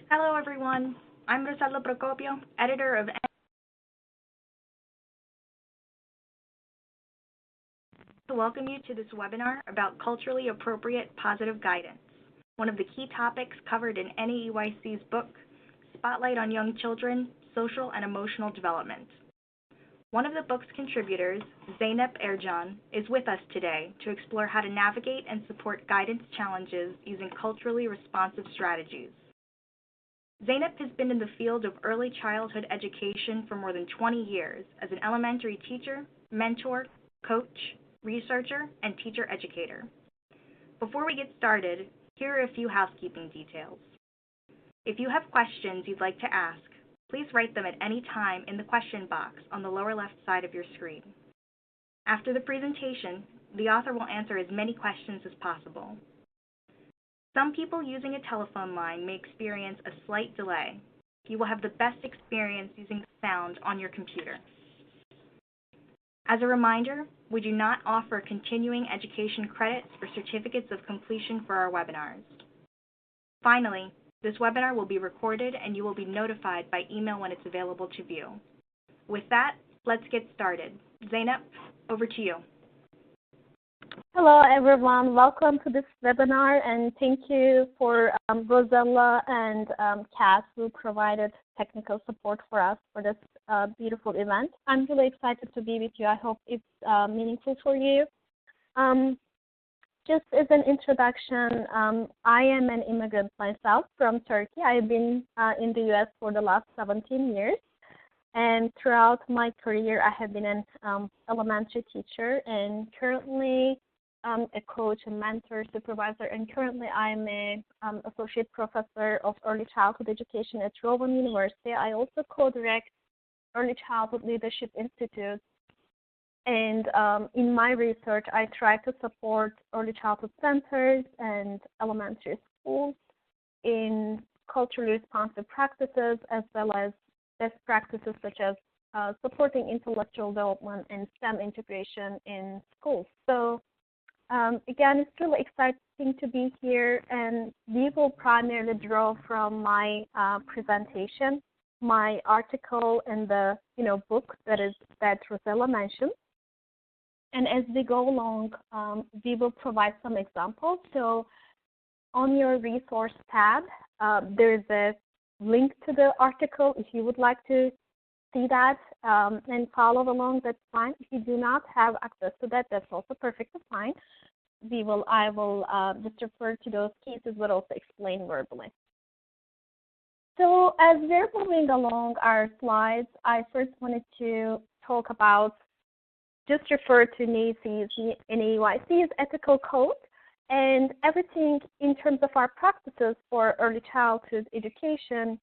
Hello, everyone. I'm Rosalba Procopio, editor of to welcome you to this webinar about culturally appropriate positive guidance, one of the key topics covered in NAEYC's book, Spotlight on Young Children, Social and Emotional Development. One of the book's contributors, Zeynep Ercan, is with us today to explore how to navigate and support guidance challenges using culturally responsive strategies. Zeynep has been in the field of early childhood education for more than 20 years as an elementary teacher, mentor, coach, researcher, and teacher educator. Before we get started, here are a few housekeeping details. If you have questions you'd like to ask, please write them at any time in the question box on the lower left side of your screen. After the presentation, the author will answer as many questions as possible. Some people using a telephone line may experience a slight delay. You will have the best experience using sound on your computer. As a reminder, we do not offer continuing education credits or certificates of completion for our webinars. Finally, this webinar will be recorded and you will be notified by email when it's available to view. With that, let's get started. Zeynep, over to you. Hello, everyone. Welcome to this webinar, and thank you for Rosella and Cass, who provided technical support for us for this beautiful event. I'm really excited to be with you. I hope it's meaningful for you. Just as an introduction, I am an immigrant myself from Turkey. I've been in the U.S. for the last 17 years. And throughout my career, I have been an elementary teacher and currently a coach, a mentor, supervisor, and currently I'm an associate professor of early childhood education at Rowan University. I also co-direct Early Childhood Leadership Institute. And in my research, I try to support early childhood centers and elementary schools in culturally responsive practices as well as best practices such as supporting intellectual development and STEM integration in schools. So again, it's really exciting to be here, and we will primarily draw from my presentation, my article, and the book that Rosella mentioned. And as we go along, we will provide some examples. So on your resource tab, there's a link to the article. If you would like to see that and follow along, that's fine. If you do not have access to that, that's also perfectly fine. I will just refer to those cases, but also explain verbally. So as we're moving along our slides, I first wanted to talk about, just refer to NAEYC's ethical code and everything in terms of our practices for early childhood education.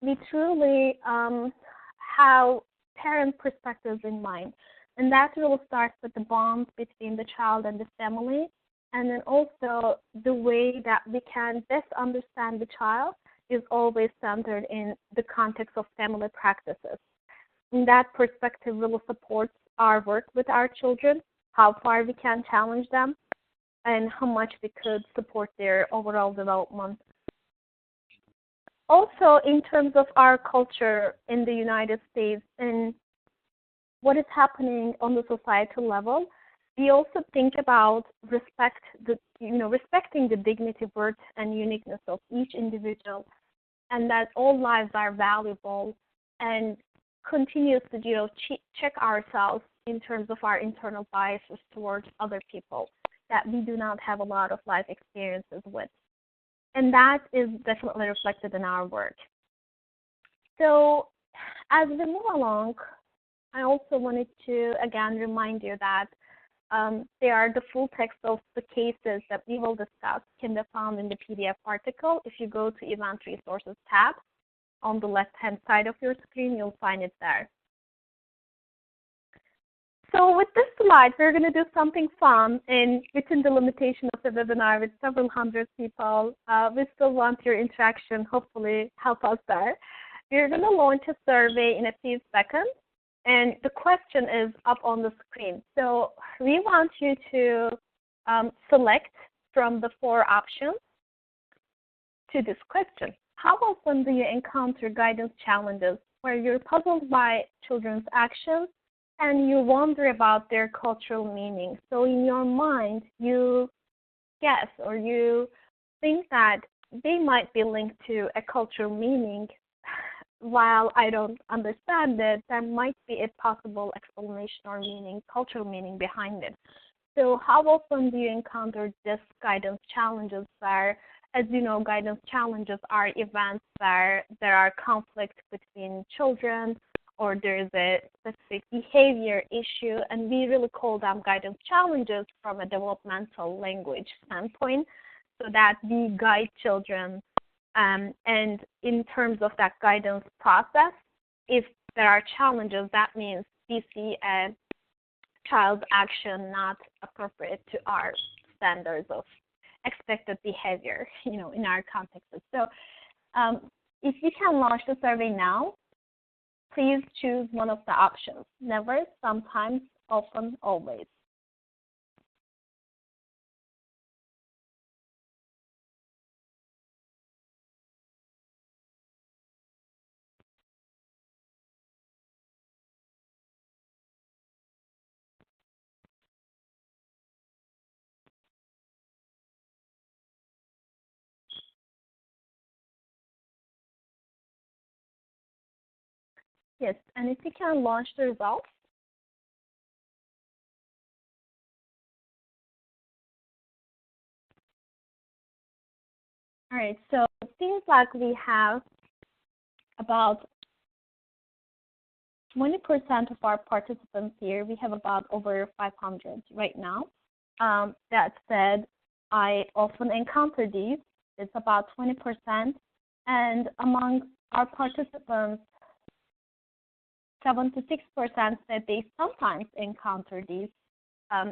We truly have parent perspectives in mind. And that really starts with the bond between the child and the family. And then also the way that we can best understand the child is always centered in the context of family practices. And that perspective really supports our work with our children, how far we can challenge them, and how much we could support their overall development. Also, in terms of our culture in the United States and what is happening on the societal level, we also think about respecting the dignity, worth, and uniqueness of each individual, and that all lives are valuable, and continuously, check ourselves in terms of our internal biases towards other people that we do not have a lot of life experiences with. And that is definitely reflected in our work. So as we move along, I also wanted to, again, remind you that there are the full text of the cases that we will discuss can be found in the PDF article. If you go to Event Resources tab on the left-hand side of your screen, you'll find it there. So with this slide, we're going to do something fun, and within the limitation of the webinar with several hundred people, we still want your interaction. Hopefully, help us there. We're going to launch a survey in a few seconds, and the question is up on the screen. So we want you to select from the 4 options to this question. How often do you encounter guidance challenges where you're puzzled by children's actions and you wonder about their cultural meaning? So in your mind, you guess or you think that they might be linked to a cultural meaning. While I don't understand it, there might be a possible explanation or meaning, cultural meaning behind it. So how often do you encounter this guidance challenges where, as you know, guidance challenges are events where there are conflicts between children or there's a specific behavior issue, and we really call them guidance challenges from a developmental language standpoint so that we guide children. And in terms of that guidance process, if there are challenges, that means we see a child's action not appropriate to our standards of expected behavior, in our context. So if you can launch the survey now, please choose one of the options: never, sometimes, often, always. Yes, and if you can launch the results. All right, so it seems like we have about 20% of our participants here. We have about over 500 right now. That said, I often encounter these. It's about 20%. And among our participants, 76% said they sometimes encounter these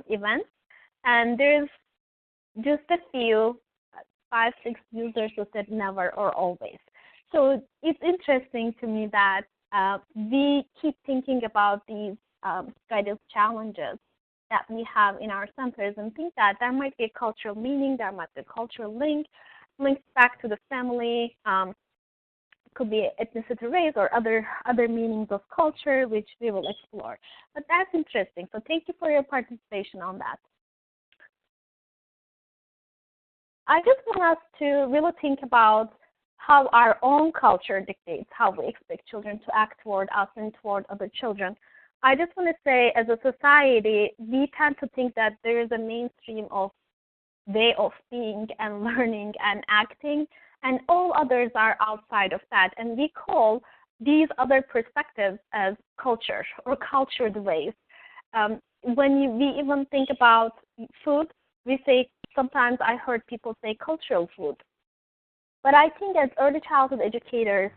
events. And there's just a few, 5, 6 users who said never or always. So it's interesting to me that we keep thinking about these guidance challenges that we have in our centers and think that there might be a cultural meaning, there might be a cultural link, links back to the family, could be ethnicity, race, or other meanings of culture, which we will explore. But that's interesting. So thank you for your participation on that. I just want us to really think about how our own culture dictates how we expect children to act toward us and toward other children. I just want to say, as a society, we tend to think that there is a mainstream of way of being and learning and acting, and all others are outside of that. And we call these other perspectives as culture or cultured ways. When we even think about food, we say, sometimes I heard people say cultural food. But I think as early childhood educators,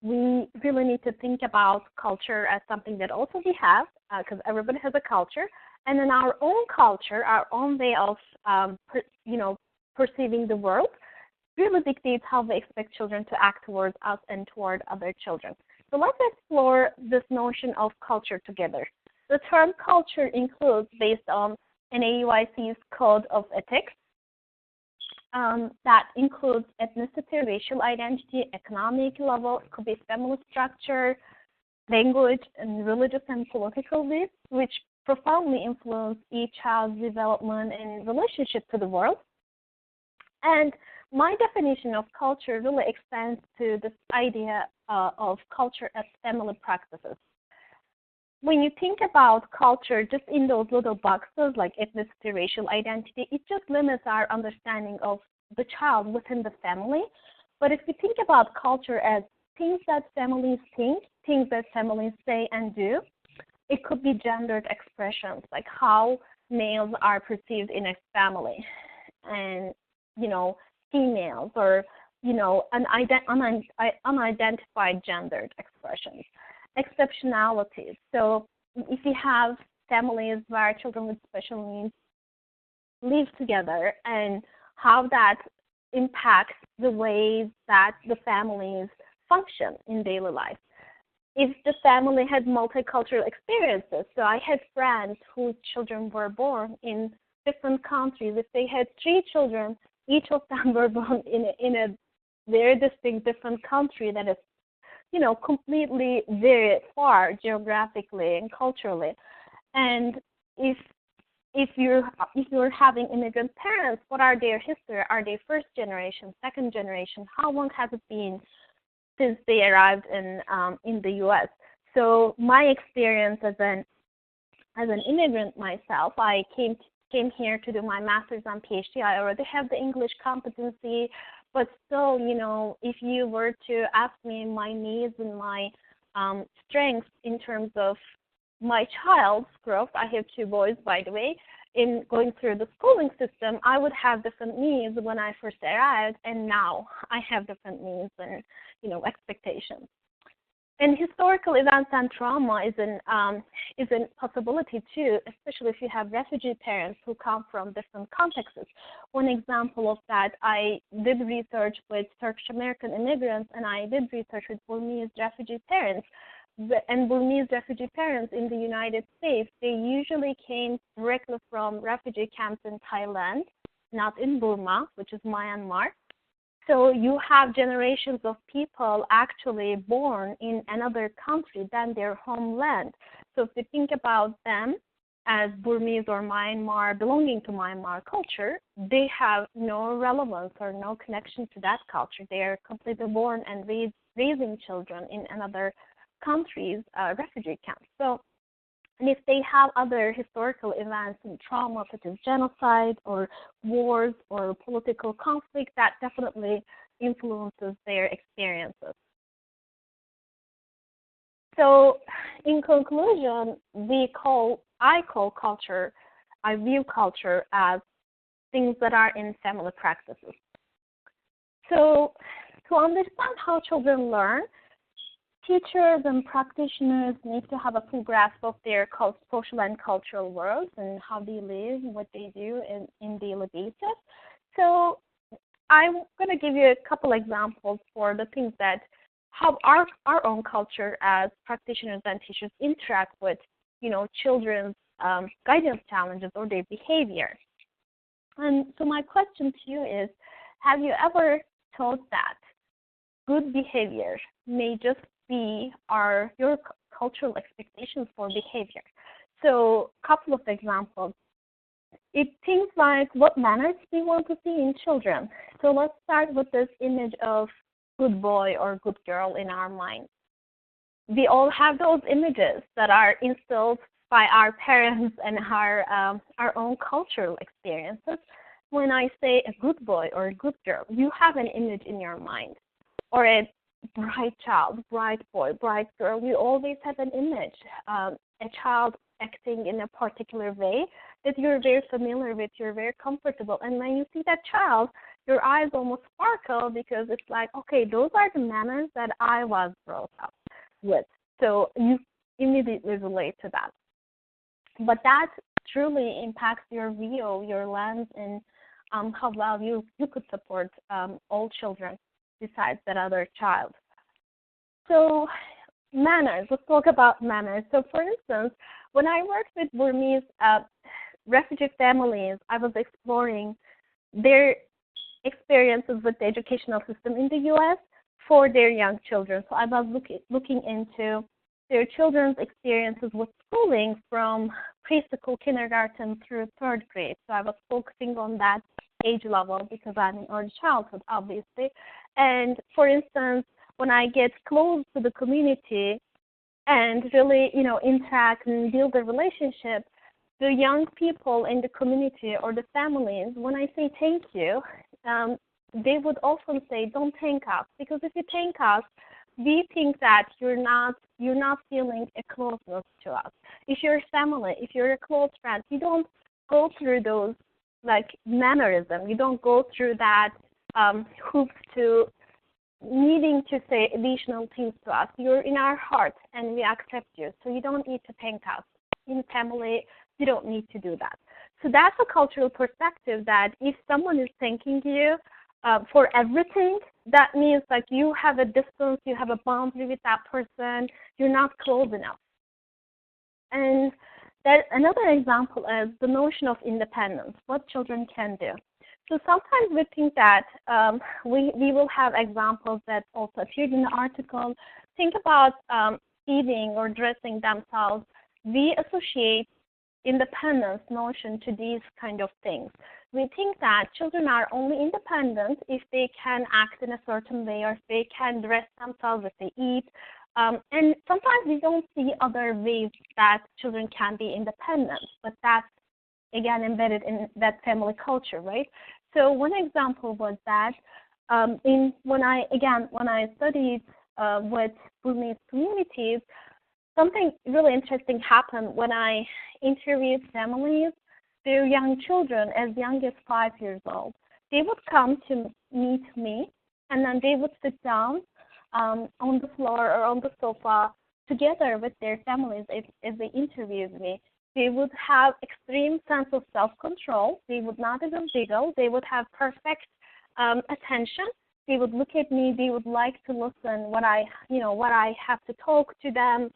we really need to think about culture as something that also we have, because everybody has a culture, and then our own culture, our own way of, perceiving the world, really dictates how we expect children to act towards us and toward other children. So let's explore this notion of culture together. The term culture includes, based on NAEYC's Code of Ethics, that includes ethnicity, racial identity, economic level, it could be family structure, language, and religious and political beliefs, which profoundly influence each child's development and relationship to the world. And my definition of culture really extends to this idea of culture as family practices. When you think about culture just in those little boxes like ethnicity, racial identity, it just limits our understanding of the child within the family. But if we think about culture as things that families think, things that families say and do, it could be gendered expressions, like how males are perceived in a family, and, females, or, unidentified gendered expressions. Exceptionalities. So if you have families where children with special needs live together, and how that impacts the ways that the families function in daily life. If the family had multicultural experiences, so I had friends whose children were born in different countries. If they had 3 children, each of them were born in a very distinct, different country that is, completely very far geographically and culturally. And if you're having immigrant parents, what are their history? Are they first generation, second generation? How long has it been since they arrived in the U.S.? So my experience as an immigrant myself, I came here to do my master's and PhD. I already have the English competency, but still, if you were to ask me my needs and my strengths in terms of my child's growth, I have two boys, by the way, in going through the schooling system, I would have different needs when I first arrived, and now I have different needs and, expectations. And historical events and trauma is a possibility too, especially if you have refugee parents who come from different contexts. One example of that, I did research with Turkish American immigrants, and I did research with Burmese refugee parents. And Burmese refugee parents in the United States, they usually came directly from refugee camps in Thailand, not in Burma, which is Myanmar. So you have generations of people actually born in another country than their homeland. So if you think about them as Burmese or Myanmar, belonging to Myanmar culture, they have no relevance or no connection to that culture. They are completely born and raising children in another countries' refugee camps. So, and if they have other historical events and trauma such as genocide or wars or political conflict, that definitely influences their experiences. So, in conclusion, I view culture as things that are in family practices. So, to understand how children learn, teachers and practitioners need to have a full grasp of their social and cultural worlds and how they live, what they do in daily basis. So I'm going to give you a couple examples for the things that how our own culture as practitioners and teachers interact with, children's guidance challenges or their behavior. And so my question to you is, have you ever thought that good behavior may just be your cultural expectations for behavior? So a couple of examples. It things like what manners we want to see in children. So let's start with this image of good boy or good girl in our minds. We all have those images that are instilled by our parents and our own cultural experiences. When I say a good boy or a good girl, you have an image in your mind, or a bright child, bright boy, bright girl. You always have an image, a child acting in a particular way that you're very familiar with, you're very comfortable. And when you see that child, your eyes almost sparkle because it's like, okay, those are the manners that I was brought up with. So you immediately relate to that. But that truly impacts your view, your lens, and how well you could support all children besides that other child. So manners, let's talk about manners. So for instance, when I worked with Burmese refugee families, I was exploring their experiences with the educational system in the U.S. for their young children. So I was looking into their children's experiences with schooling from preschool, kindergarten through third grade. So I was focusing on that age level because I'm in early childhood, obviously. And for instance, when I get close to the community and really, interact and build a relationship, the young people in the community or the families, when I say thank you, they would often say, don't thank us, because if you thank us, we think that you're not feeling a closeness to us. If you're family, if you're a close friend, you don't go through those like mannerism. You don't go through that hoops to needing to say additional things to us. You're in our heart and we accept you. So you don't need to thank us. In family, you don't need to do that. So that's a cultural perspective that if someone is thanking you for everything, that means like you have a distance, you have a boundary with that person, you're not close enough. And that another example is the notion of independence, what children can do. So sometimes we think that we will have examples that also appeared in the article. Think about eating or dressing themselves. We associate independence notion to these kind of things. We think that children are only independent if they can act in a certain way or if they can dress themselves, if they eat. And sometimes we don't see other ways that children can be independent, but that's, again, embedded in that family culture, right? So one example was that when I studied with Burmese communities, something really interesting happened when I interviewed families. Their young children, as young as 5 years old, they would come to meet me, and then they would sit down on the floor or on the sofa together with their families as they interviewed me. They would have extreme sense of self-control. They would not even wiggle. They would have perfect attention. They would look at me. They would like to listen what I have to talk to them,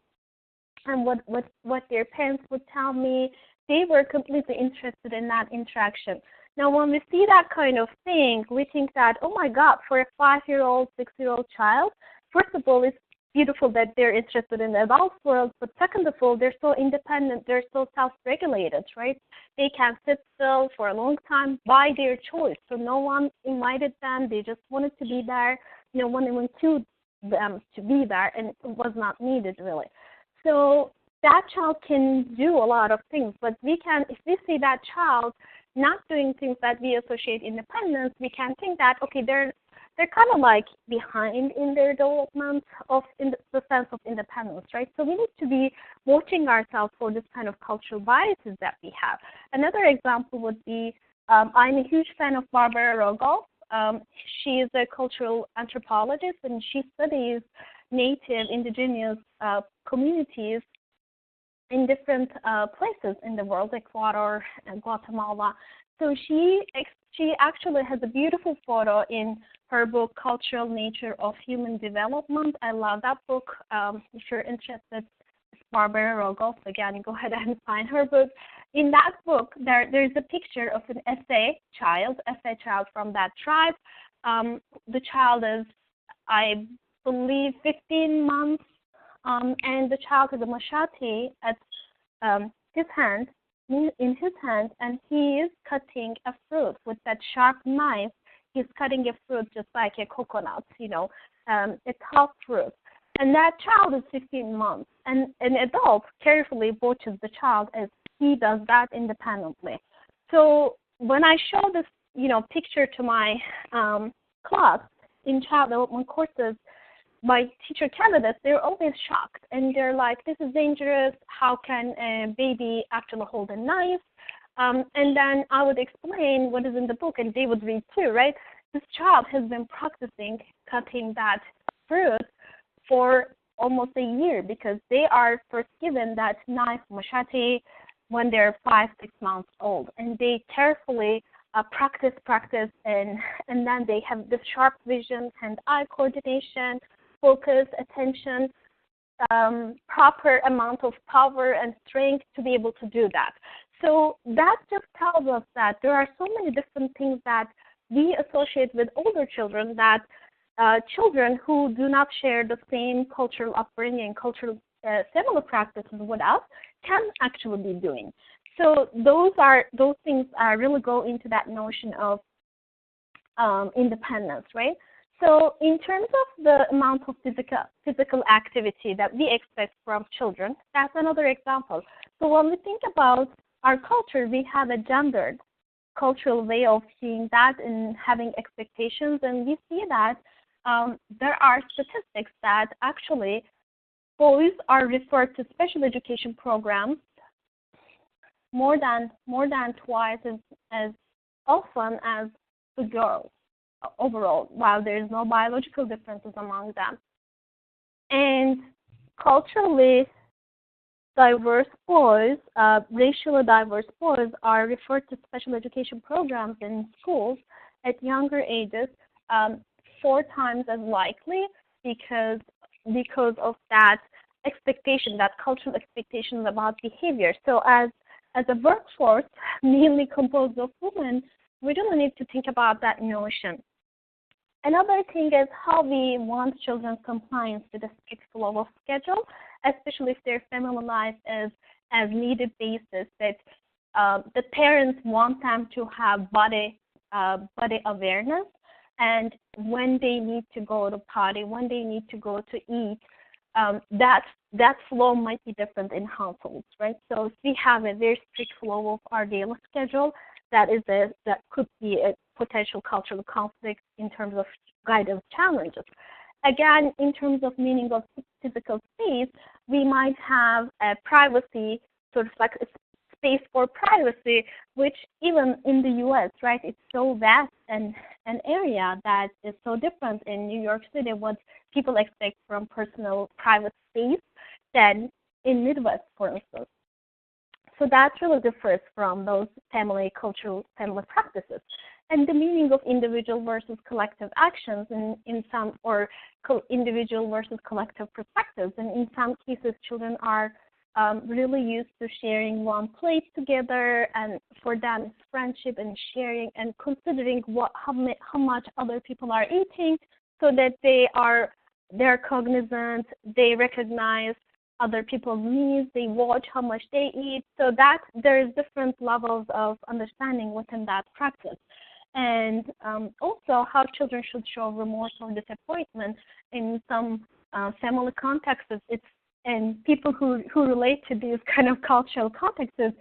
and what their parents would tell me. They were completely interested in that interaction. Now, when we see that kind of thing, we think that, oh my God, for a 5-year-old, 6-year-old child, first of all, it's beautiful that they're interested in the adult world, but second of all, they're so independent, they're so self-regulated, right? They can sit still for a long time by their choice. So no one invited them, they just wanted to be there. No one even told them to be there, and it was not needed, really. So that child can do a lot of things, but if we see that child not doing things that we associate independence, we can think that, okay, they're kind of like behind in their development of the sense of independence, right? So we need to be watching ourselves for this kind of cultural biases that we have. Another example would be, I'm a huge fan of Barbara Rogol. She is a cultural anthropologist, and she studies native indigenous communities in different places in the world, Ecuador and Guatemala. So she actually has a beautiful photo in her book, Cultural Nature of Human Development. I love that book. If you're interested, it's Barbara Rogol. So again, go ahead and find her book. In that book, there's a picture of an essay child from that tribe. The child is, I believe, 15 months, and the child has a machete at in his hand, and he is cutting a fruit with that sharp knife. He's cutting a fruit just like a coconut, a tough fruit. And that child is 15 months, and an adult carefully watches the child as he does that independently. So when I show this, picture to my class in child development courses, my teacher candidates, they're always shocked, and they're like, this is dangerous. How can a baby actually hold a knife? And then I would explain what is in the book, and they would read too, right? This child has been practicing cutting that fruit for almost a year, because they are first given that knife, machete, when they're 5-6 months old, and they carefully practice, and then they have this sharp vision, hand-eye coordination, focus, attention, proper amount of power and strength to be able to do that. So that just tells us that there are so many different things that we associate with older children that children who do not share the same cultural upbringing, similar practices with us, can actually be doing. So those things really go into that notion of independence, right? So in terms of the amount of physical activity that we expect from children, that's another example. So when we think about our culture, we have a gendered cultural way of seeing that and having expectations, and we see that there are statistics that actually boys are referred to special education programs more than twice as often as the girls overall, while there is no biological differences among them. And culturally diverse boys, racially diverse boys, are referred to special education programs in schools at younger ages 4 times as likely because of that expectation, that cultural expectations about behavior. So as a workforce mainly composed of women, we really need to think about that notion. Another thing is how we want children's compliance with a strict flow of schedule, especially if their family life is as needed basis, that the parents want them to have body awareness, and when they need to go to party, when they need to go to eat, that flow might be different in households, right? So if we have a very strict flow of our daily schedule, that could be a potential cultural conflict in terms of guidance challenges. Again, in terms of meaning of physical space, we might have a privacy, sort of like a space for privacy, which even in the U.S., right, it's so vast and an area that is so different in New York City, what people expect from personal private space than in Midwest, for instance. So that really differs from those cultural family practices. And the meaning of individual versus collective actions in some, or individual versus collective perspectives. And in some cases, children are really used to sharing one plate together, and for them it's friendship and sharing and considering how much other people are eating, so that they're cognizant, they recognize other people's needs, they watch how much they eat, so that there's different levels of understanding within that practice. And also how children should show remorse or disappointment in some family contexts. And people who relate to these kind of cultural contexts,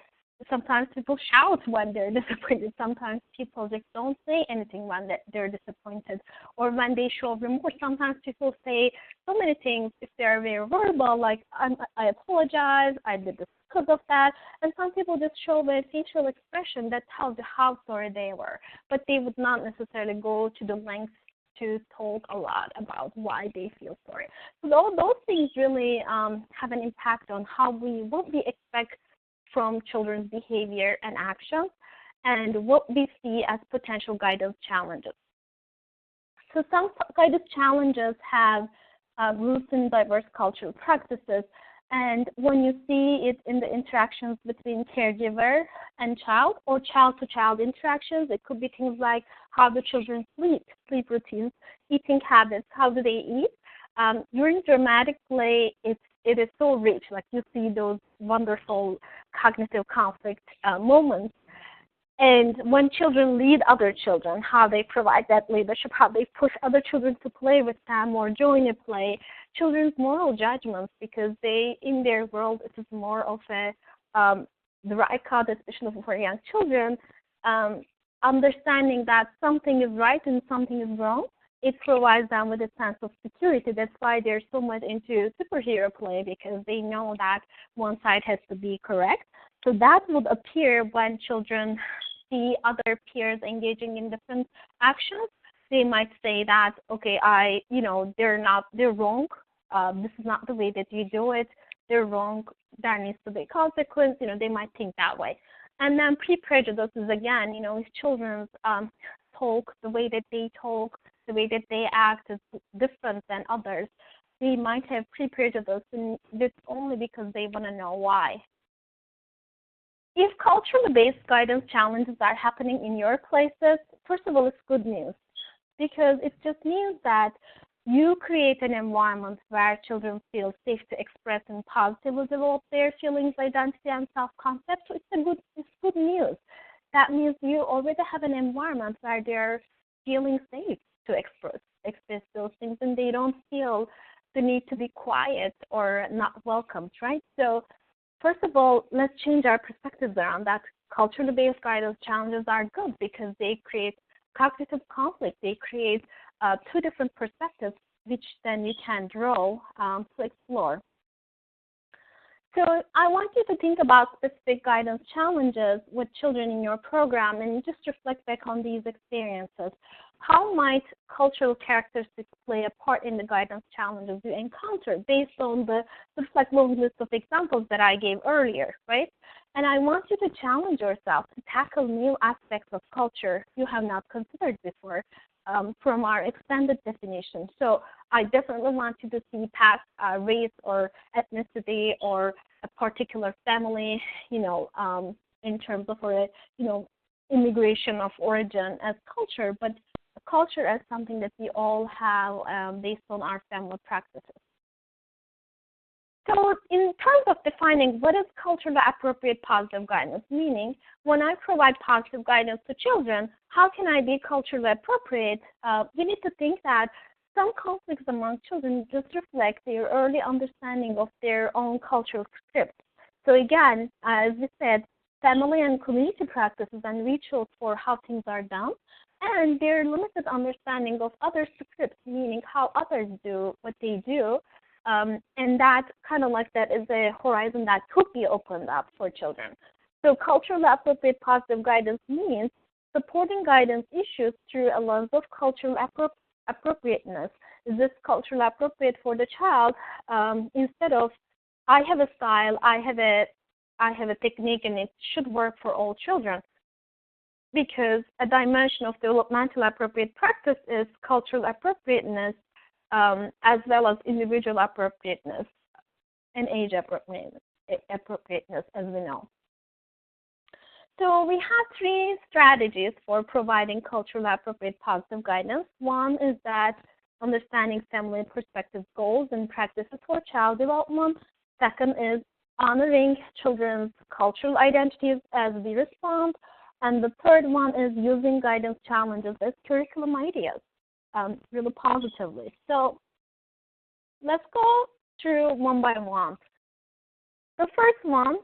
sometimes people shout when they're disappointed. Sometimes people just don't say anything when they're disappointed. Or when they show remorse, sometimes people say so many things if they're very verbal, like, I apologize, I did this because of that. And some people just show their facial expression that tells you how sorry they were. But they would not necessarily go to the length to talk a lot about why they feel sorry. So those things really have an impact on what we expect from children's behavior and actions, and what we see as potential guidance challenges. So some guidance challenges have roots in diverse cultural practices, and when you see it in the interactions between caregiver and child, or child-to-child interactions, it could be things like how do children sleep routines, eating habits, how do they eat. During dramatic play, it is so rich, like you see those wonderful cognitive conflict moments. And when children lead other children, how they provide that leadership, how they push other children to play with them or join a play, children's moral judgments, because in their world, it is more of the right call, especially for young children, understanding that something is right and something is wrong. It provides them with a sense of security. That's why they're so much into superhero play, because they know that one side has to be correct. So that would appear when children see other peers engaging in different actions. They might say that, okay, they're wrong. This is not the way that you do it. They're wrong. There needs to be consequence. They might think that way. And then pre-prejudices, again, if children's talk, the way that they talk, the way that they act is different than others, they might have pre-prejudice, and it's only because they want to know why. If culturally based guidance challenges are happening in your places, first of all, it's good news, because it just means that you create an environment where children feel safe to express and positively develop their feelings, identity, and self-concept. So it's good news. That means you already have an environment where they're feeling safe to express those things, and they don't feel the need to be quiet or not welcomed, right? So first of all, let's change our perspectives around that. Culturally based guidance challenges are good because they create cognitive conflict. They create two different perspectives, which then you can draw to explore. So I want you to think about specific guidance challenges with children in your program and just reflect back on these experiences. How might cultural characteristics play a part in the guidance challenges you encounter based on the long list of examples that I gave earlier, right? And I want you to challenge yourself to tackle new aspects of culture you have not considered before from our expanded definition. So I definitely want you to see past race or ethnicity or a particular family, in terms of, immigration of origin as culture, but culture as something that we all have based on our family practices. So in terms of defining what is culturally appropriate positive guidance, meaning when I provide positive guidance to children, how can I be culturally appropriate? We need to think that some conflicts among children just reflect their early understanding of their own cultural script. So again, as we said, family and community practices and rituals for how things are done, and their limited understanding of other scripts, meaning how others do what they do. And that kind of like that is a horizon that could be opened up for children. So culturally appropriate positive guidance means supporting guidance issues through a lens of cultural appropriateness. Is this culturally appropriate for the child? Instead of, I have a style, I have a technique, and it should work for all children. Because a dimension of developmental appropriate practice is cultural appropriateness, as well as individual appropriateness and age appropriateness, as we know. So we have three strategies for providing culturally appropriate positive guidance. One is that understanding family perspective goals and practices for child development. Second is honoring children's cultural identities as we respond. And the third one is using guidance challenges as curriculum ideas. Really positively. So let's go through one by one. The first one,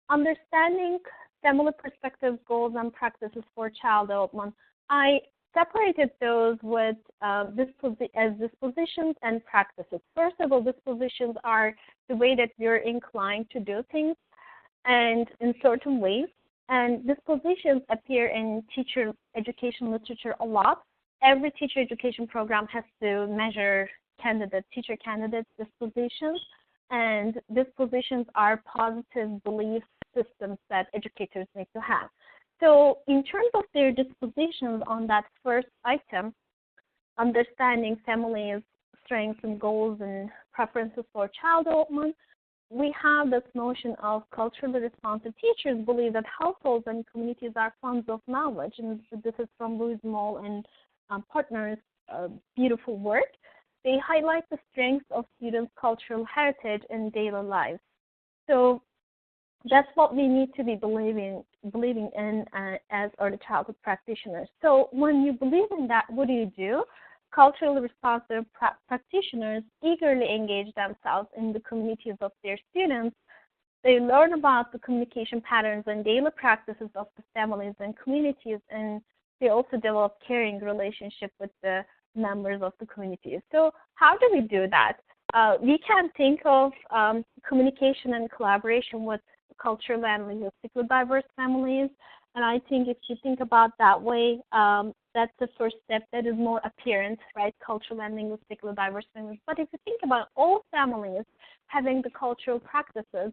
understanding family perspective goals and practices for child development. I separated those with dispositions and practices. First of all, dispositions are the way that we're inclined to do things and in certain ways. And dispositions appear in teacher education literature a lot. Every teacher education program has to measure teacher candidates' dispositions, and dispositions are positive belief systems that educators need to have. So in terms of their dispositions on that first item, understanding families' strengths and goals and preferences for child development, we have this notion of culturally responsive teachers believe that households and communities are funds of knowledge, and this is from Louise Moll and partners' beautiful work. They highlight the strengths of students' cultural heritage in daily lives. So that's what we need to be believing in as early childhood practitioners. So when you believe in that, what do? Culturally responsive practitioners eagerly engage themselves in the communities of their students. They learn about the communication patterns and daily practices of the families and communities, and they also develop caring relationship with the members of the community. So how do we do that? We can think of communication and collaboration with culturally and linguistically diverse families. And I think if you think about that way, that's the first step that is more apparent, right? Cultural and linguistically diverse families. But if you think about all families having the cultural practices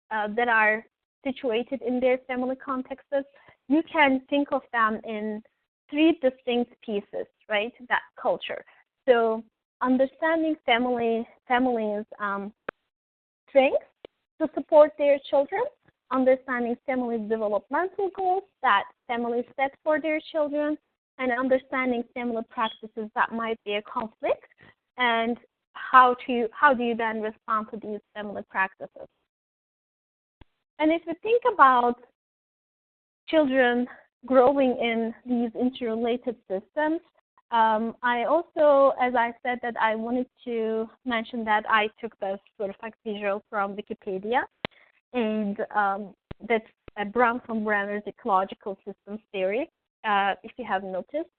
that are situated in their family contexts, you can think of them in three distinct pieces, right? That culture. So understanding families' strengths to support their children, understanding families' developmental goals that families set for their children, and understanding family practices that might be a conflict, and how do you then respond to these family practices. And if you think about children growing in these interrelated systems, I also, as I said, that I wanted to mention that I took the sort of like visual from Wikipedia, and that's Brown-Brenner's ecological systems theory, if you have noticed.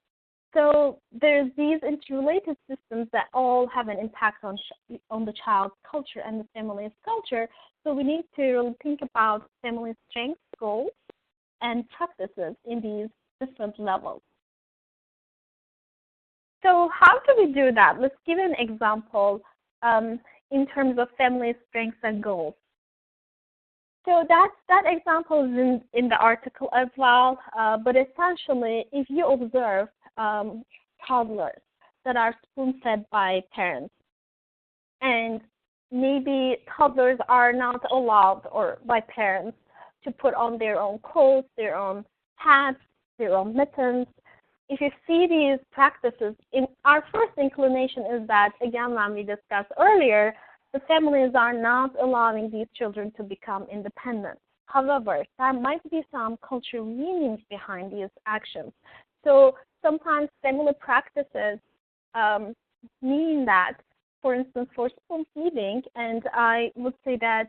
So there's these interrelated systems that all have an impact on the child's culture and the family's culture. So we need to really think about family strengths, goals, and practices in these different levels. So how do we do that? Let's give an example in terms of family strengths and goals. So that example is in the article as well, but essentially, if you observe toddlers that are spoon-fed by parents, and maybe toddlers are not allowed or by parents to put on their own clothes, their own hats, their own mittens. If you see these practices, our first inclination is that, again, when we discussed earlier, the families are not allowing these children to become independent. However, there might be some cultural meanings behind these actions. So sometimes family practices mean that, for instance, for spoon feeding, and I would say that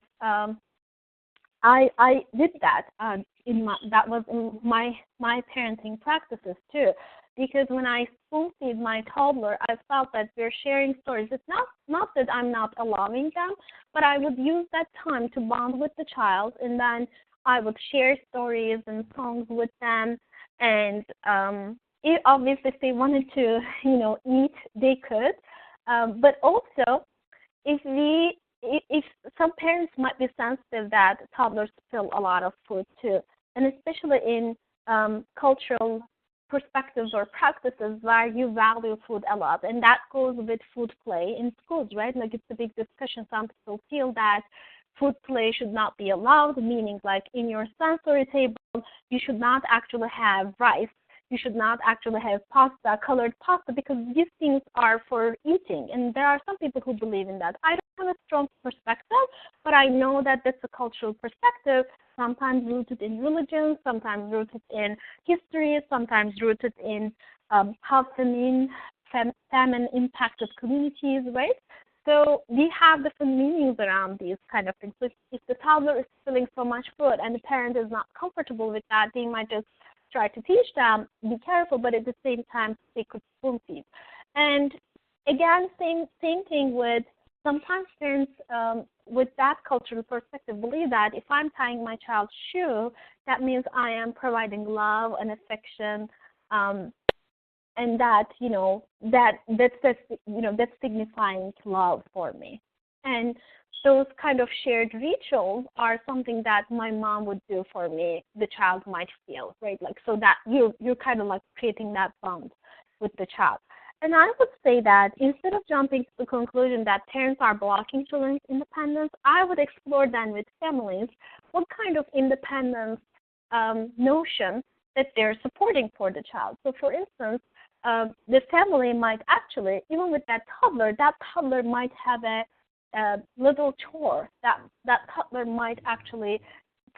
I did that that was in my parenting practices too, because when I spoon feed my toddler, I felt that we're sharing stories. It's not that I'm not allowing them, but I would use that time to bond with the child, and then I would share stories and songs with them, and obviously if they wanted to eat, they could, but also if some parents might be sensitive that toddlers spill a lot of food too, and especially in cultural perspectives or practices where you value food a lot, and that goes with food play in schools, right? Like, it's a big discussion. Some people feel that food play should not be allowed, meaning like in your sensory table, you should not actually have rice. You should not actually have pasta, colored pasta, because these things are for eating. And there are some people who believe in that. I don't have a strong perspective, but I know that that's a cultural perspective, sometimes rooted in religion, sometimes rooted in history, sometimes rooted in how famine impacted communities, right? So we have different meanings around these kind of things. So if the toddler is spilling so much food and the parent is not comfortable with that, they might just try to teach them, be careful, but at the same time, they could spoon feed. And again, same thing with sometimes parents with that cultural perspective believe that if I'm tying my child's shoe, that means I am providing love and affection, and that's signifying love for me. And those kind of shared rituals are something that my mom would do for me, the child might feel, right? Like, so that you're kind of like creating that bond with the child. And I would say that instead of jumping to the conclusion that parents are blocking children's independence, I would explore then with families what kind of independence notion that they're supporting for the child. So for instance, the family might actually, even with that toddler might have a little chore. That toddler might actually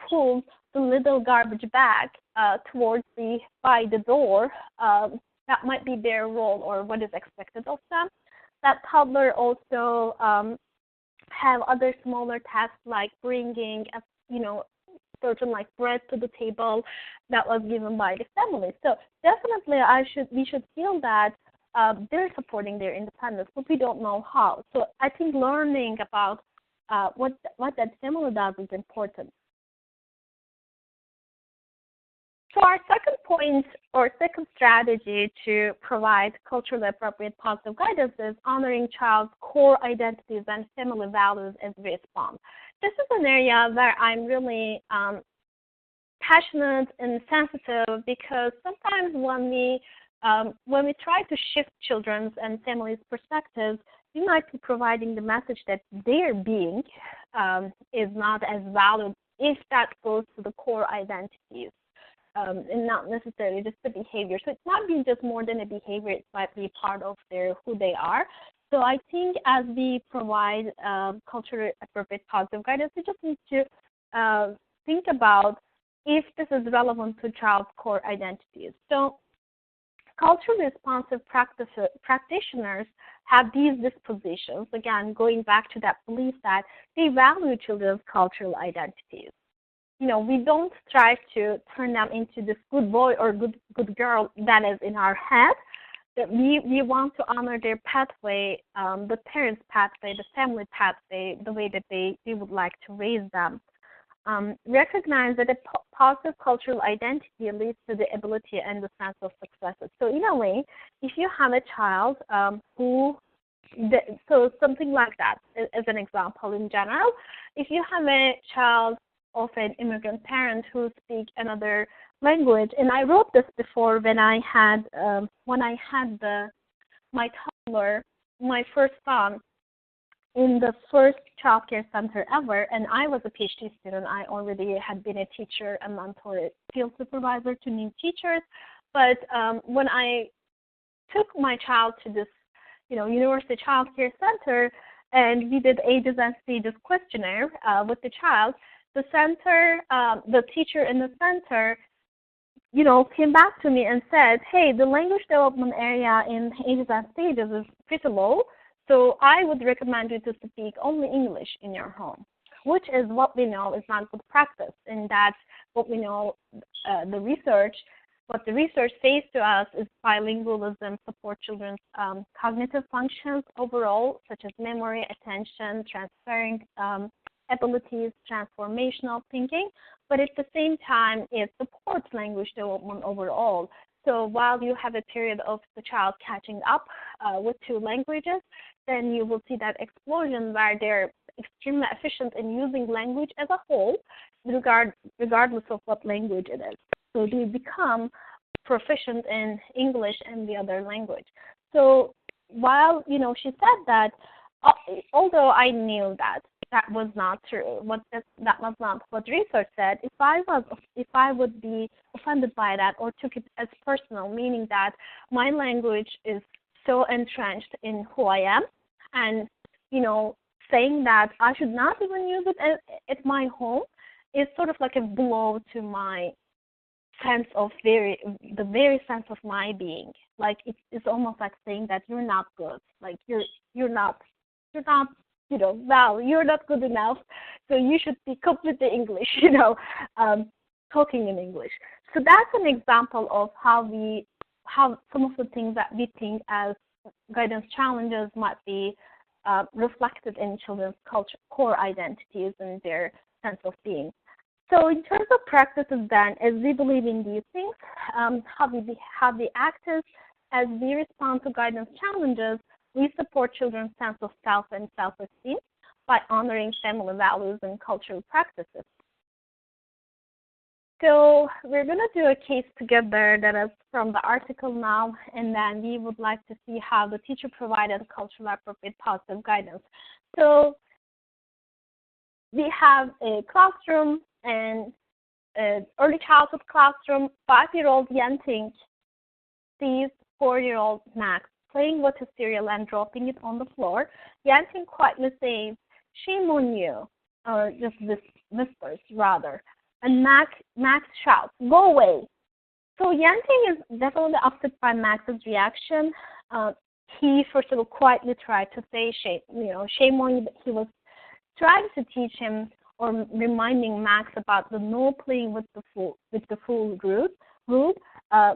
pull the little garbage bag towards by the door. That might be their role or what is expected of them. That toddler also have other smaller tasks like bringing certain like bread to the table that was given by the family. So definitely we should feel that they're supporting their independence, but we don't know how. So I think learning about what that family does is important. So our second point or second strategy to provide culturally appropriate positive guidance is honoring child's core identities and family values as we respond. This is an area where I'm really passionate and sensitive, because sometimes when we try to shift children's and families' perspectives, we might be providing the message that their being is not as valued if that goes to the core identities. And not necessarily just the behavior. So it's not being just more than a behavior, it might be part of who they are. So I think as we provide culturally appropriate positive guidance, we just need to think about if this is relevant to child's core identities. So culturally responsive practitioners have these dispositions, again, going back to that belief that they value children's cultural identities. We don't strive to turn them into this good boy or good girl that is in our head. That we want to honor their pathway, the parents' pathway, the family pathway, the way that they would like to raise them. Recognize that a positive cultural identity leads to the ability and the sense of success. So in a way, if you have a child so something like that, as an example in general, if you have a child of an immigrant parent who speak another language, and I wrote this before when I had my toddler, my first son, in the first childcare center ever, and I was a PhD student. I already had been a teacher, a mentor, a field supervisor to new teachers. But when I took my child to this, university childcare center, and we did ages and stages questionnaire with the child, the center, the teacher in the center, came back to me and said, hey, the language development area in ages and stages is pretty low, so I would recommend you to speak only English in your home, which is what we know is not good practice. And that's what we know what the research says to us is bilingualism support children's cognitive functions overall, such as memory, attention, transferring abilities, transformational thinking, but at the same time, it supports language development overall. So while you have a period of the child catching up with two languages, then you will see that explosion where they're extremely efficient in using language as a whole, regardless of what language it is. So they become proficient in English and the other language. So while, she said that, although I knew that was not true, that was not what research said, if I would be offended by that or took it as personal, meaning that my language is so entrenched in who I am, and, saying that I should not even use it at my home is sort of like a blow to my sense of the very sense of my being. Like it's almost like saying that you're not good. Like you're not well, you're not good enough. So you should be completely English, talking in English. So that's an example of how some of the things that we think as guidance challenges might be reflected in children's core identities and their sense of being. So in terms of practices then, as we believe in these things, how we act as we respond to guidance challenges, we support children's sense of self and self-esteem by honoring family values and cultural practices. So we're going to do a case together that is from the article now, and then we would like to see how the teacher provided culturally appropriate positive guidance. So we have a classroom, and early childhood classroom. 5-year-old Yanting sees 4-year-old Max playing with his cereal and dropping it on the floor. Yanting quietly says, "Shame on you," or just whispers rather. And Max shouts, "Go away." So Yanting is definitely upset by Max's reaction. He first of all quietly tried to say shame on you, but he was trying to teach him or reminding Max about the no playing with the fool rule,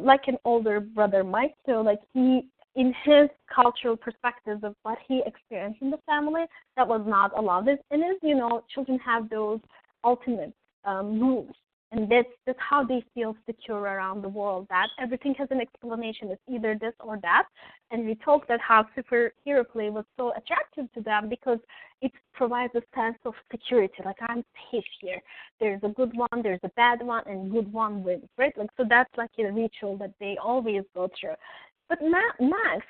like an older brother might. So like he, in his cultural perspective of what he experienced in the family, that was not allowed. And as you know, children have those ultimate rules, and that's how they feel secure around the world, that everything has an explanation. It's either this or that. And we talked about how superhero play was so attractive to them because it provides a sense of security, like I'm safe here. There's a good one, there's a bad one, and good one wins, right? Like, so that's like a ritual that they always go through. But Max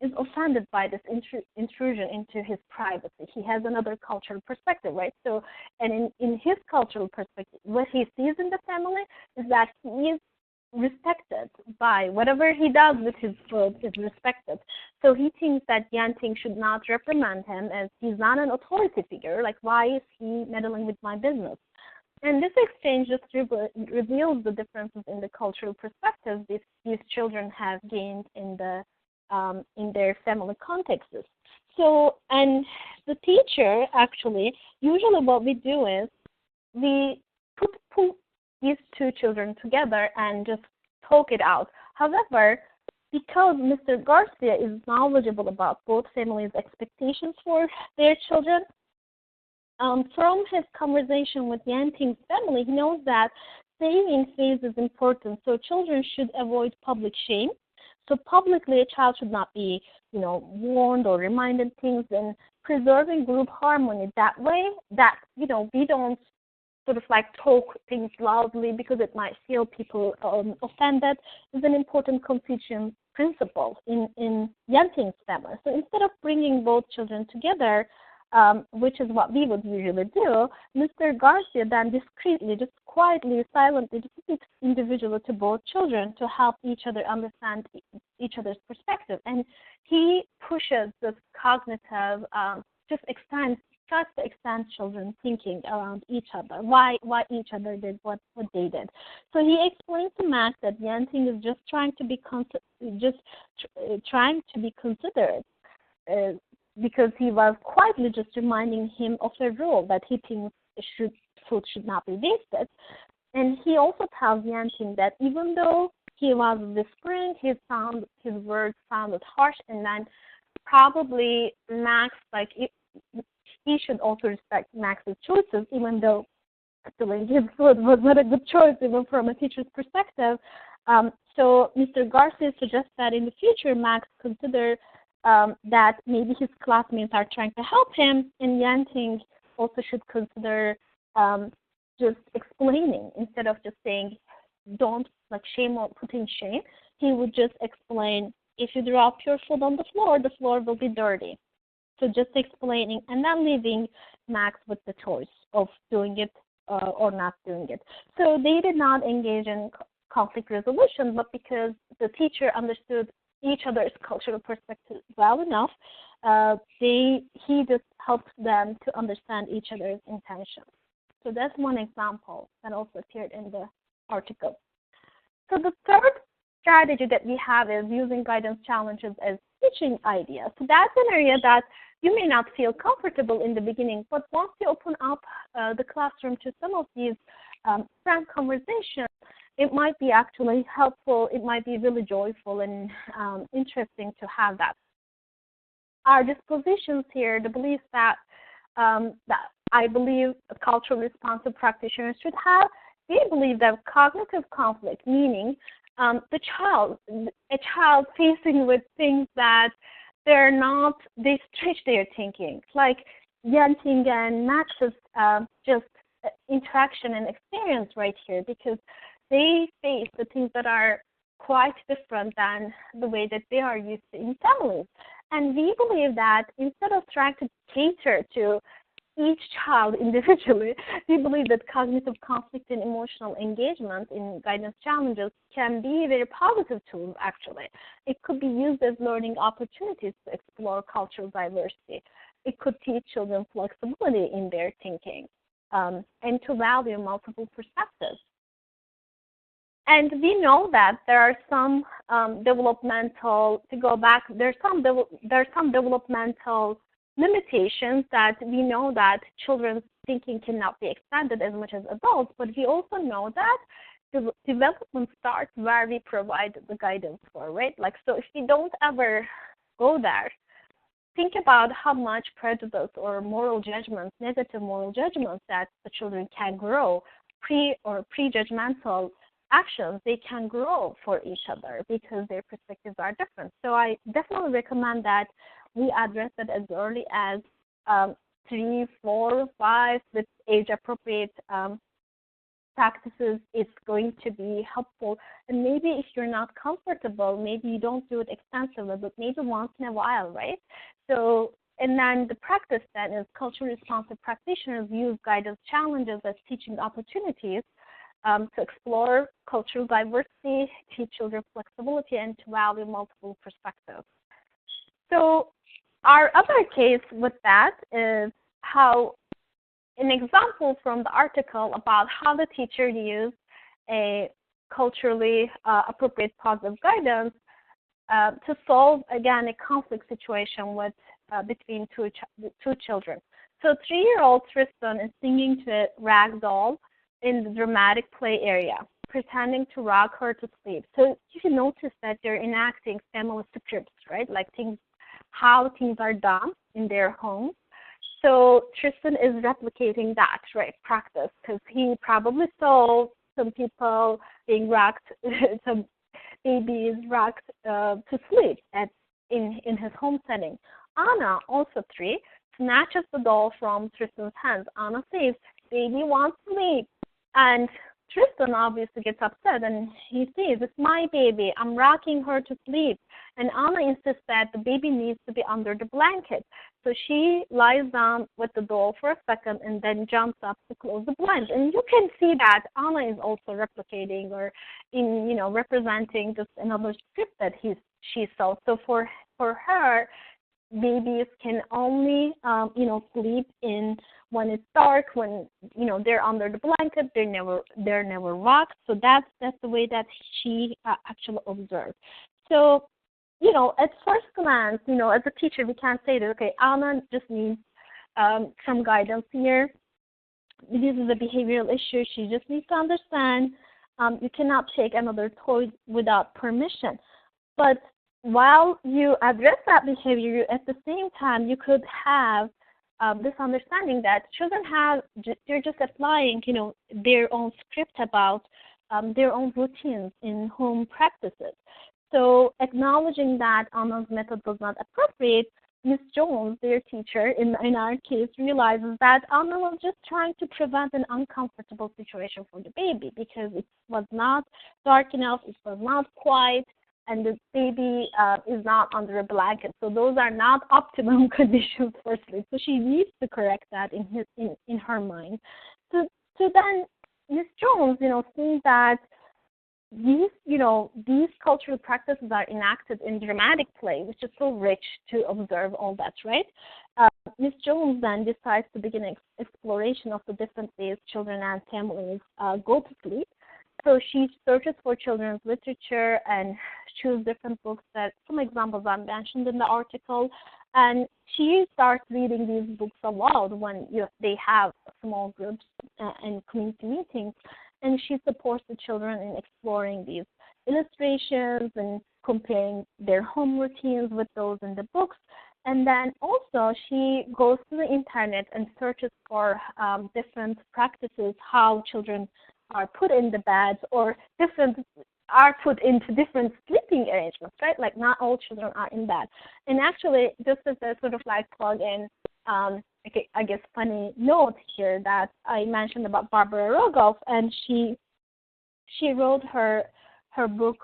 is offended by this intrusion into his privacy. He has another cultural perspective, right? So, and in his cultural perspective, what he sees in the family is that he is respected by whatever he does with his food is respected. So he thinks that Yanting should not reprimand him as he's not an authority figure. Like, why is he meddling with my business? And this exchange just reveals the differences in the cultural perspectives these children have gained in their family contexts. So, and the teacher actually, usually what we do is we put these two children together and just talk it out. However, because Mr. Garcia is knowledgeable about both families' expectations for their children, from his conversation with Yanting's family, he knows that saving face is important, so children should avoid public shame. So publicly, a child should not be, warned or reminded things, and preserving group harmony that way, that, we don't sort of like talk things loudly because it might feel people offended, is an important Confucian principle in Yanting's family. So instead of bringing both children together, which is what we would usually do, Mr. Garcia then discreetly, just quietly, silently, just speaks individually to both children to help each other understand each other's perspective. And he pushes this cognitive, tries to extend children's thinking around each other, why each other did what they did. So he explains to Max that Yanting is just trying to be considerate, because he was quietly just reminding him of a rule that he thinks food should not be wasted. And he also tells Yanting that even though he was whispering, his words sounded harsh, and then probably Max, he should also respect Max's choices, even though stealing his food was not a good choice, even from a teacher's perspective. So Mr. Garcia suggests that in the future, Max consider that maybe his classmates are trying to help him, and Yanting also should consider just explaining instead of just saying, don't shame or put in shame. He would just explain, if you drop your food on the floor will be dirty. So just explaining and then leaving Max with the choice of doing it or not doing it. So they did not engage in conflict resolution, but because the teacher understood each other's cultural perspective well enough, he just helped them to understand each other's intentions. So that's one example that also appeared in the article. So the third strategy that we have is using guidance challenges as teaching ideas. So that's an area that you may not feel comfortable in the beginning, but once you open up the classroom to some of these frank conversations, it might be actually helpful. It might be really joyful and interesting to have that. Our dispositions here, the beliefs that I believe culturally responsive practitioners should have, they believe that cognitive conflict, meaning a child facing with things that they stretch their thinking, like Yanting and Max's just interaction and experience right here, because they face the things that are quite different than the way that they are used to in families. And we believe that instead of trying to cater to each child individually, we believe that cognitive conflict and emotional engagement in guidance challenges can be very positive tools, actually. It could be used as learning opportunities to explore cultural diversity. It could teach children flexibility in their thinking and to value multiple perspectives. And we know that there are some developmental limitations that we know that children's thinking cannot be expanded as much as adults, but we also know that the development starts where we provide the guidance for, right? So if we don't ever go there, think about how much prejudice or moral judgments, negative moral judgments that the children can grow, prejudgmental actions, they can grow for each other because their perspectives are different. So I definitely recommend that we address it as early as 3, 4, 5 with age-appropriate practices. It's going to be helpful. And maybe if you're not comfortable, maybe you don't do it extensively, but maybe once in a while, right? So, and then the practice then is culturally responsive practitioners use guidance challenges as teaching opportunities to explore cultural diversity, teach children flexibility, and to value multiple perspectives. So our other case with that is how an example from the article about how the teacher used a culturally appropriate positive guidance to solve, again, a conflict situation between two children. So 3-year-old Tristan is singing to a rag doll in the dramatic play area, pretending to rock her to sleep. So you notice that they're enacting family scripts, right? Like how things are done in their home. So Tristan is replicating that, right, practice, because he probably saw some people being rocked, some babies rocked to sleep in his home setting. Anna, also 3, snatches the doll from Tristan's hands. Anna says, "Baby wants sleep." And Tristan obviously gets upset and he says, "It's my baby. I'm rocking her to sleep." And Anna insists that the baby needs to be under the blanket. So she lies down with the doll for a second and then jumps up to close the blinds. And you can see that Anna is also replicating or representing just another script that she saw. So for her, babies can only sleep in when it's dark, when they're under the blanket, they're never rocked. So that's the way that she actually observed. So at first glance, as a teacher, we can say that, okay, Anna just needs some guidance here. This is a behavioral issue. She just needs to understand you cannot take another toy without permission. But while you address that behavior, at the same time, you could have this understanding that children they're just applying, their own script about their own routines in home practices. So acknowledging that Anna's method was not appropriate, Ms. Jones, their teacher in our case, realizes that Anna was just trying to prevent an uncomfortable situation for the baby because it was not dark enough, it was not quiet, and the baby is not under a blanket. So those are not optimum conditions for sleep. So she needs to correct that in her mind. So then Ms. Jones, seeing that these cultural practices are enacted in dramatic play, which is so rich to observe all that, right? Ms. Jones then decides to begin an exploration of the different ways children and families go to sleep. So she searches for children's literature and chooses different books that some examples are mentioned in the article. And she starts reading these books aloud when they have small groups and community meetings. And she supports the children in exploring these illustrations and comparing their home routines with those in the books. And then also she goes to the internet and searches for different practices, how children are put in the beds or are put into different sleeping arrangements, right? Like not all children are in bed. And actually, just as a sort of like plug in, I guess funny note here that I mentioned about Barbara Rogoff, and she wrote her book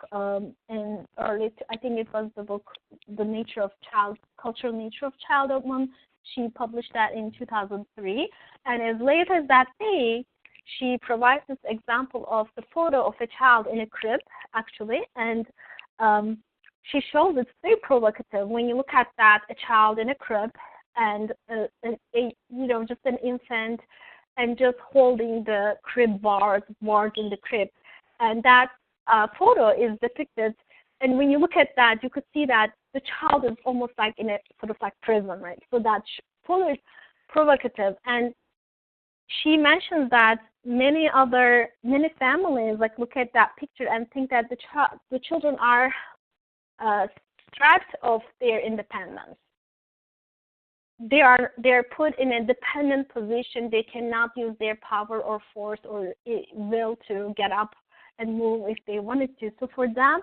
in early, I think it was the book, The Nature of Child, Cultural Nature of Childhood one. She published that in 2003, and as late as that day, she provides this example of the photo of a child in a crib, actually, and she shows it's very provocative. When you look at that, a child in a crib and just an infant and just holding the crib bars in the crib, and that photo is depicted. And when you look at that, you could see that the child is almost like in a sort of like prison, right? So that photo is provocative, and she mentions that many families like look at that picture and think that the children are stripped of their independence. They're put in a dependent position. They cannot use their power or force or will to get up and move if they wanted to. So for them,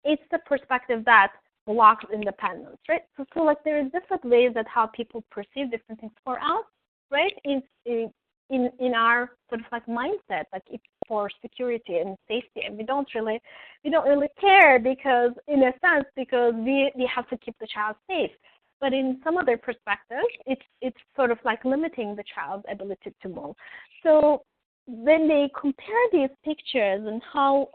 it's the perspective that blocks independence, right? So like there are different ways that how people perceive different things. For us, right, in our sort of like mindset, like it's for security and safety, and we don't really care because in a sense because we have to keep the child safe. But in some other perspectives, it's sort of like limiting the child's ability to move. So when they compare these pictures and how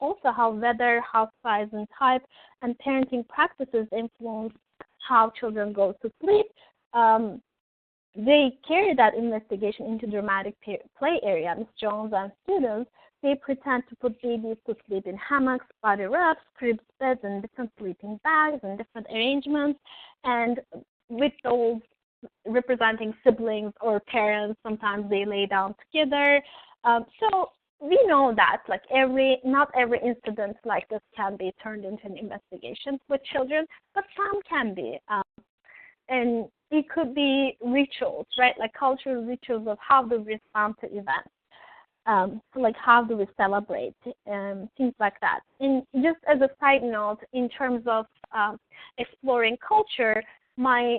weather, house size and type, and parenting practices influence how children go to sleep, they carry that investigation into dramatic play area. Ms. Jones and students, they pretend to put babies to sleep in hammocks, body wraps, cribs, beds, and different sleeping bags and different arrangements. And with those representing siblings or parents, sometimes they lay down together. So we know that like not every incident like this can be turned into an investigation with children, but some can be. And it could be rituals, right? Like cultural rituals of how do we respond to events, like how do we celebrate, things like that. And just as a side note, in terms of exploring culture, my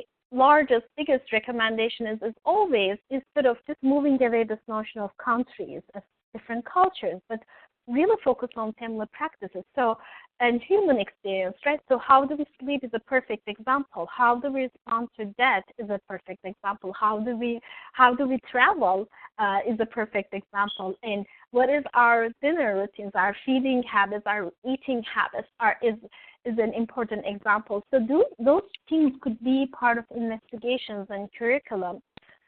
biggest recommendation is as always, instead of just moving away this notion of countries as different cultures, but really focus on family practices. So, and human experience, right? So how do we sleep is a perfect example. How do we respond to death is a perfect example. How do we travel is a perfect example. And what is our dinner routines, our feeding habits, our eating habits is an important example. So those things could be part of investigations and curriculum.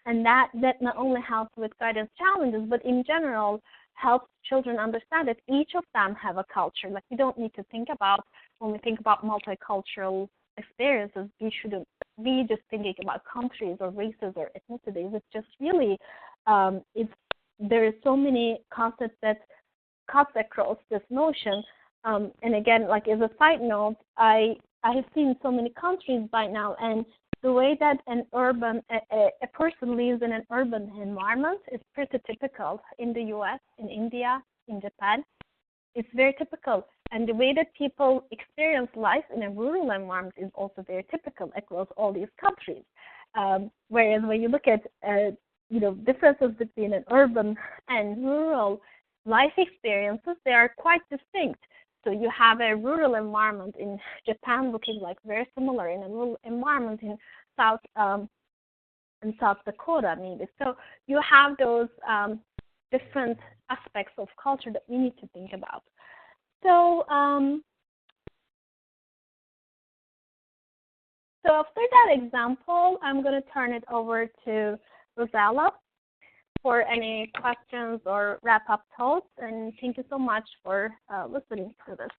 And that not only helps with guidance challenges, but in general helps children understand that each of them have a culture. Like we don't need to think about, when we think about multicultural experiences, we shouldn't be just thinking about countries or races or ethnicities. It's just really, there are so many concepts that cuts across this notion. And again, like as a side note, I have seen so many countries by now, and the way that a person lives in an urban environment is pretty typical in the U.S., in India, in Japan. It's very typical. And the way that people experience life in a rural environment is also very typical across all these countries. Whereas when you look at differences between an urban and rural life experiences, they are quite distinct. So you have a rural environment in Japan looking like very similar in a rural environment in South Dakota, maybe. So you have those different aspects of culture that we need to think about. So after that example, I'm going to turn it over to Rosella for any questions or wrap-up thoughts. And thank you so much for listening to this.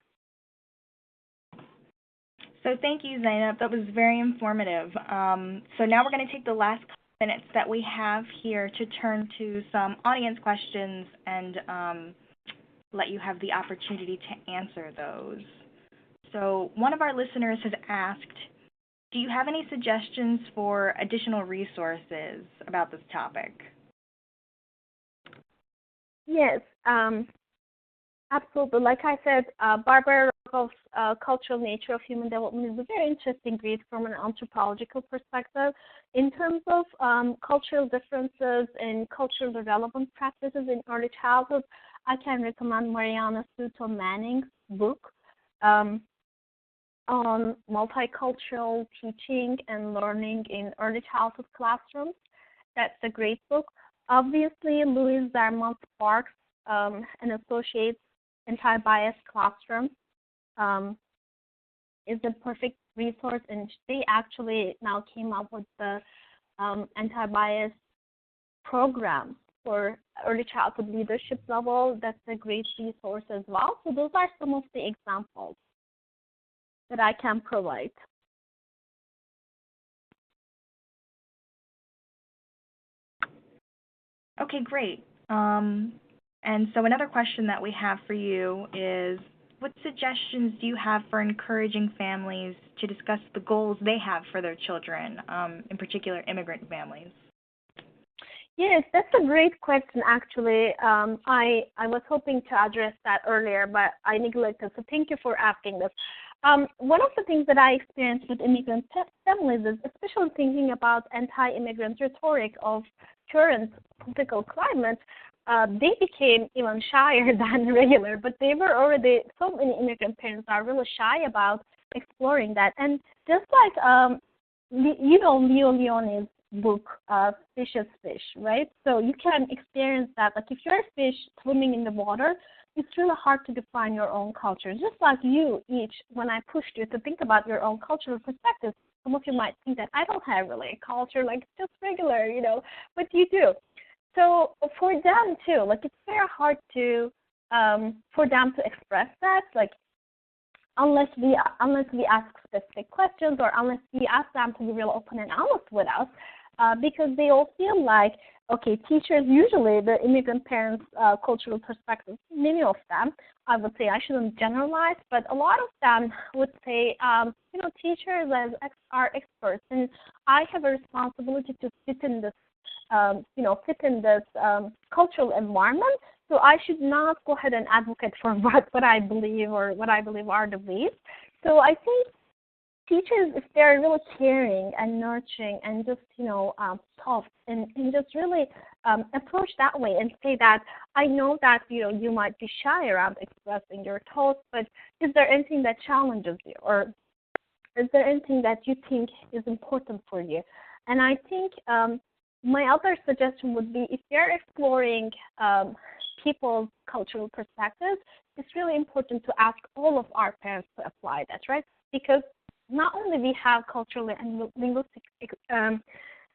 So thank you, Zeynep. That was very informative. So now we're going to take the last couple minutes that we have here to turn to some audience questions and let you have the opportunity to answer those. So one of our listeners has asked, do you have any suggestions for additional resources about this topic? Yes, absolutely. Like I said, Barbara Rogoff's Cultural Nature of Human Development is a very interesting read from an anthropological perspective. In terms of cultural differences and culturally relevant practices in early childhood, I can recommend Mariana Souto Manning's book on multicultural teaching and learning in early childhood classrooms. That's a great book. Obviously, Louise Zarmont Sparks and Associates Anti-Bias Classroom is a perfect resource, and they actually now came up with the anti-bias program for early childhood leadership level. That's a great resource as well. So those are some of the examples that I can provide. Okay, great. And so another question that we have for you is, what suggestions do you have for encouraging families to discuss the goals they have for their children, in particular immigrant families? Yes, that's a great question, actually. I was hoping to address that earlier, but I neglected, so thank you for asking this. One of the things that I experienced with immigrant families is, especially thinking about anti-immigrant rhetoric of current political climate, they became even shyer than regular, but they were already, so many immigrant parents are really shy about exploring that. And just like, Leo Leone's book, Fish is Fish, right? So you can experience that. Like if you're a fish swimming in the water, it's really hard to define your own culture. Just like you each, when I pushed you to think about your own cultural perspectives, some of you might think that I don't have really a culture, like it's just regular, but you do. So for them too, like it's very hard to, for them to express that, like unless we ask specific questions or unless we ask them to be real open and honest with us, because they all feel like, okay, teachers, usually the immigrant parents' cultural perspectives, many of them, I would say, I shouldn't generalize, but a lot of them would say, teachers are experts, and I have a responsibility to fit in this, cultural environment. So I should not go ahead and advocate for what I believe or what I believe are the ways. So I think teachers, if they're really caring and nurturing and just, soft and just really approach that way and say that, I know that, you might be shy around expressing your thoughts, but is there anything that challenges you? Or is there anything that you think is important for you? And I think my other suggestion would be, if you're exploring people's cultural perspectives, it's really important to ask all of our parents to apply that, right? Because not only we have cultural and linguistic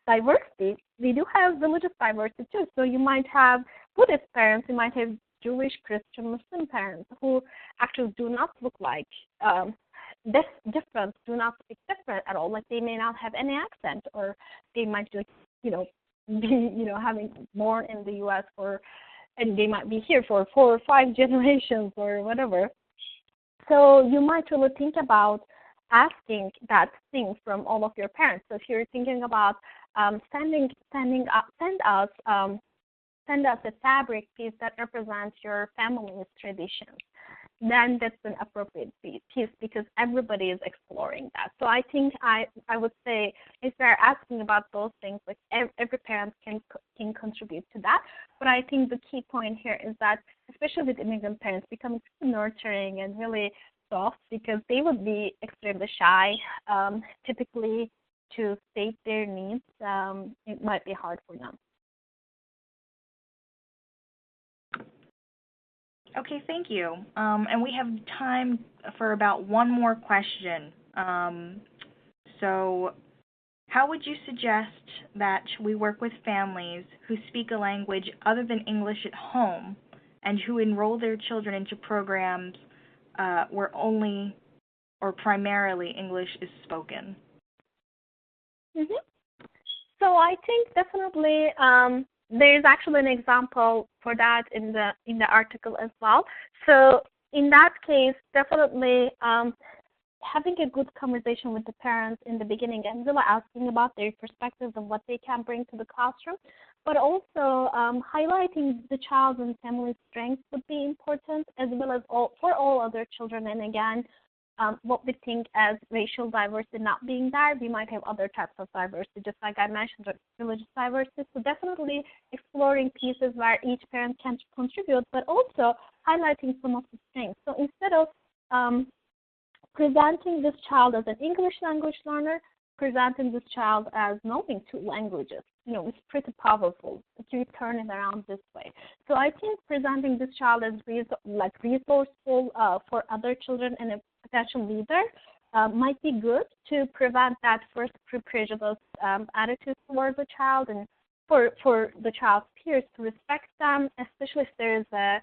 diversity, we do have religious diversity too. So you might have Buddhist parents, you might have Jewish, Christian, Muslim parents who actually do not look like this different, do not speak different at all. Like they may not have any accent, or they might just, be, having born in the U.S. and they might be here for 4 or 5 generations or whatever. So you might really think about asking that thing from all of your parents. So if you're thinking about send us a fabric piece that represents your family's traditions, then that's an appropriate piece because everybody is exploring that. So I think I would say if they're asking about those things, like every parent can contribute to that. But I think the key point here is that, especially with immigrant parents, becoming nurturing and really soft, because they would be extremely shy, typically to state their needs. It might be hard for them. Okay, thank you. And we have time for about one more question. So how would you suggest that we work with families who speak a language other than English at home and who enroll their children into programs where only or primarily English is spoken? Mm-hmm. So I think definitely there's actually an example for that in the article as well. So in that case, definitely having a good conversation with the parents in the beginning and really asking about their perspectives of what they can bring to the classroom, but also highlighting the child and family strengths would be important, as well as for all other children. And again, what we think as racial diversity not being there, we might have other types of diversity, just like I mentioned, religious diversity. So definitely exploring pieces where each parent can contribute, but also highlighting some of the strengths. So instead of presenting this child as an English language learner, presenting this child as knowing 2 languages, it's pretty powerful if you turn it around this way. So I think presenting this child as resourceful for other children and a potential leader might be good to prevent that first prejudice attitude towards the child, and for the child's peers to respect them, especially if there's a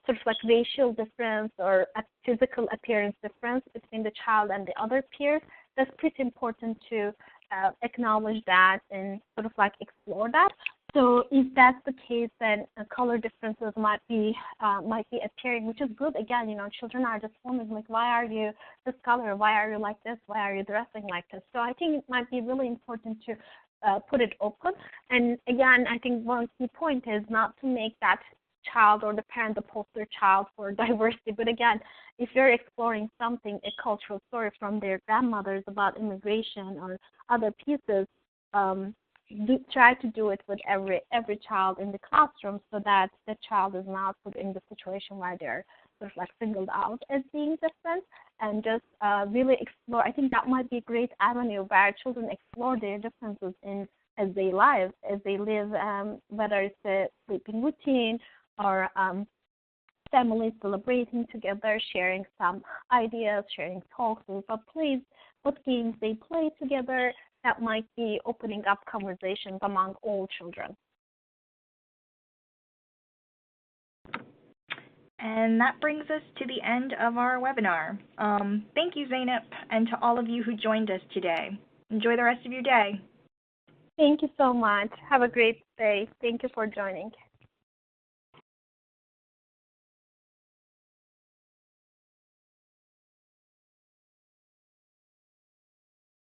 sort of like racial difference or a physical appearance difference between the child and the other peers. That's pretty important to acknowledge that and sort of like explore that. So if that's the case, then color differences might be appearing, which is good. Again, children are just wondering, like, why are you this color? Why are you like this? Why are you dressing like this? So I think it might be really important to put it open. And again, I think one key point is not to make that child or the parent the poster child for diversity. But again, if you're exploring something, a cultural story from their grandmothers about immigration or other pieces, try to do it with every child in the classroom, so that the child is not put in the situation where they're sort of like singled out as being different, and just really explore. I think that might be a great avenue where children explore their differences as they live, whether it's a sleeping routine or families celebrating together, sharing some ideas, sharing talks, what games they play together. That might be opening up conversations among all children. And that brings us to the end of our webinar. Thank you, Zeynep, and to all of you who joined us today. Enjoy the rest of your day. Thank you so much. Have a great day. Thank you for joining.